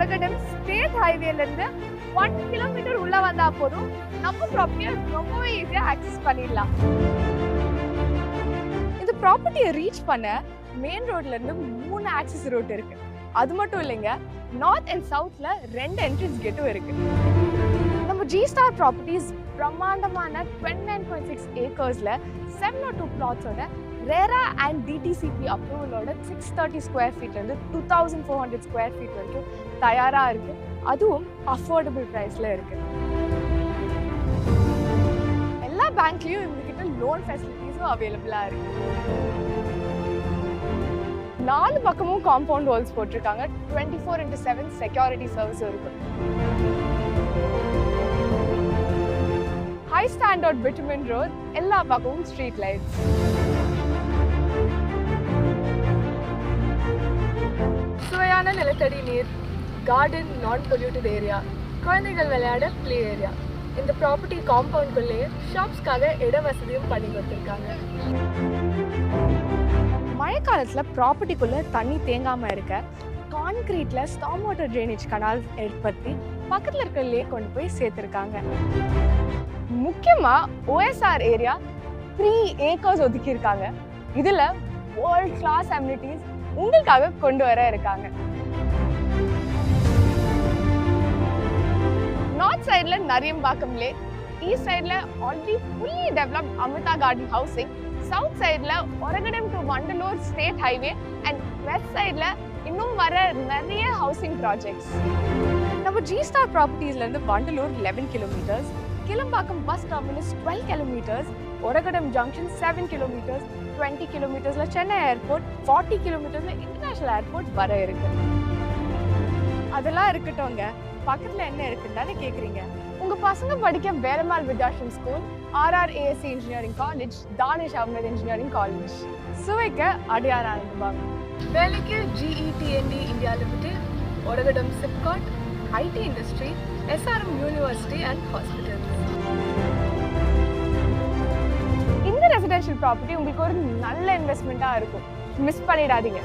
Oragadam state ஹைவேல இருந்து 1 kilometre உள்ள வந்தா போதும் நம்ம ப்ராப்பர்ட்டியை ரொம்பவே ஈஸியா ஆக்சஸ் பண்ணிடலாம். இந்த ப்ராப்பர்ட்டியை ரீச் பண்ண மெயின் ரோட்ல இருந்து 3 ஆக்சஸ் ரூட் இருக்கு. அது மட்டும் இல்லைங்க, நார்த் அண்ட் சவுத்ல 2 என்ட்ரன்ஸ் கேட்டும் இருக்கு. நம்ம G-Star ப்ராப்பர்ட்டிஸ் பிரம்மாண்டமான 29.6 ஏக்கர்ஸ்ல 702 பிளாட்ஸோட RERA and DTCP அப்ரூவலோட 630 ஸ்கொயர் ஃபீட்ல இருந்து 2400 ஸ்கொயர் ஃபீட் வரைக்கும் தயாரா இருக்கு. அதுவும் அஃபோர்டபுள் பிரைஸ்ல இருக்கு. எல்லா பேங்க்லயும் இவங்ககிட்ட லோன் ஃபெசிலிட்டிஸும் அவைலபிளா இருக்கு. 4 பக்கமும் காம்பவுண்ட் வால்ஸ் போட்டிருக்காங்க. 24/7 செக்யூரிட்டி சர்வீஸும் இருக்கு. ஹை ஸ்டாண்டர்ட் பிட்டுமின் ரோட், எல்லா பக்கமும் ஸ்ட்ரீட் லைட்ஸ். சுவையான நிலத்தடி நீர், கார்டன், நான் பொல்யூட்டட் ஏரியா, குழந்தைகள் விளையாட பிளே ஏரியா. இந்த ப்ராப்பர்ட்டி காம்பவுண்ட்குள்ளேயே ஷாப்ஸ்க்காக இட வசதியும் பண்ணி கொடுத்துருக்காங்க. மழைக்காலத்தில் ப்ராப்பர்ட்டிக்குள்ளே தண்ணி தேங்காமல் இருக்க கான்கிரீட்ல ஸ்டார்ம் வாட்டர் ட்ரைனேஜ் கனால் ஏற்படுத்தி பக்கத்தில் இருக்கிற லேக் கொண்டு போய் சேர்த்துருக்காங்க. முக்கியமாக OSR ஏரியா 3 ஏக்கர்ஸ் ஒதுக்கியிருக்காங்க. இதில் வேர்ல்ட் கிளாஸ் அம்யூனிட்டிஸ் உங்களுக்காக கொண்டு வர இருக்காங்க. நார்த் சைடில் நரியம்பாக்கம் லேக், ஈஸ்ட் சைடில் already fully developed Amirtha garden housing, south சைடில் Oragadam to Vandalur state highway and west சைடில் இன்னும் வர நிறைய ஹவுசிங் ப்ராஜெக்ட்ஸ். நம்ம G-Star ப்ராப்பர்ட்டிஸ்லேருந்து Vandalur 11 kilometres, Kilambakkam bus terminus 12 kilometres, Oragadam junction 7 kilometres, 20 கிலோமீட்டர்ஸில் சென்னை ஏர்போர்ட், 40 கிலோமீட்டர்ஸில் இன்டர்நேஷனல் ஏர்போர்ட் வர இருக்கு. அதெல்லாம் இருக்கட்டும்ங்க, பக்கத்தில் என்ன இருக்குன்னு தானே கேட்குறீங்க. உங்கள் பசங்க படிக்க Velammal Vidyashram school, RRASC engineering college, Danish Ahmed engineering college, சுவைக்க அடையார் ஆனந்தபாக், வேலைக்கு GETND India limited, Oragadam SIPCOT, IT industry, SRM university and hospitals. இந்த ரெசிடென்ஷியல் ப்ராப்பர்ட்டி உங்களுக்கு ஒரு நல்ல இன்வெஸ்ட்மெண்ட்டாக இருக்கும். மிஸ் பண்ணிடாதீங்க.